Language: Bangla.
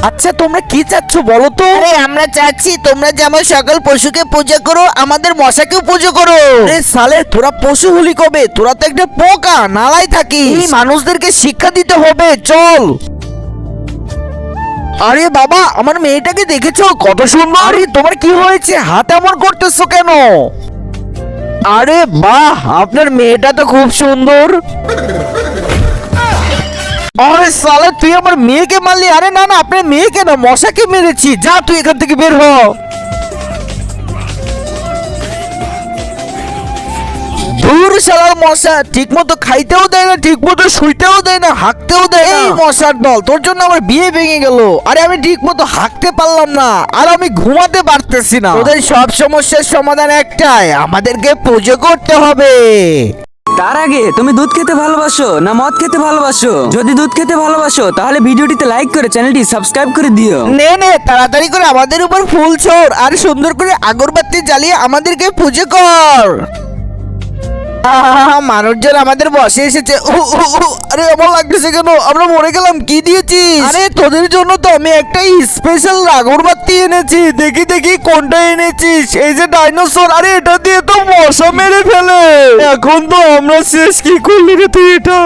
আচ্ছা তোমরা কি চাচ্ছ বলো তো? আরে আমরা চাচ্ছি তোমরা যেমন সকল পশুকে পূজা করো আমাদের মশাকেও পুজো করো। আরে সালে তোরা পশু হলি কবে? তোরা তো একটা পোকা, নালাই থাকিস। এই মানুষদেরকে শিক্ষা দিতে হবে, চল। আরে বাবা, আমার মেয়েটাকে দেখেছো কত সুন্দর? আরে তোমার কি হয়েছে, হাত এমন করতেছো কেন? আরে বাহ, আপনার মেয়েটা তো খুব সুন্দর। আরে সালে তুই আমার মেয়েকে মারলি? আরে না না, আপনার মেয়েকে না, মশাকে মেরেছি। যা তুই এখান থেকে বের হ। ধুর শালার মশা, ঠিক মতো খাইতেও দেয় না, ঠিক মতো শুইতেও দেয় না, হাঁকতেও দেয় না। এই মশার দল, তোর জন্য আমার বিয়ে ভেঙে গেল। আরে আমি ঠিক মতো হাঁকতে পারলাম না, আর আমি ঘুমাতে পারতেছি না। ওদের সব সমস্যার সমাধান একটাই, আমাদেরকে পুজো করতে হবে। তার আগে তুমি দুধ খেতে ভালোবাসো না মদ খেতে ভালোবাসো? যদি দুধ খেতে ভালোবাসো তাহলে ভিডিওটিতে লাইক করে চ্যানেলটি সাবস্ক্রাইব করে দিও। নে নে তাড়াতাড়ি করে আমাদের উপর ফুল ছোড় আর সুন্দর করে আগরবাতি জ্বালিয়ে আমাদেরকে পুজো কর। মানুষজন আমাদের বসে এসেছে। আরে আমার লাগতেছে কেন? আমরা মরে গেলাম, কি দিয়েছিস? আরে তোদের জন্য তো আমি একটা স্পেশাল আগরবাতি এনেছি। দেখি দেখি কোনটা এনেছিস। এই যে ডাইনোসর। আরে এটা দিয়ে তো মশা মেরে ফেলে। এখন তো আমরা শেষ। কি করলি রে তুই এটা?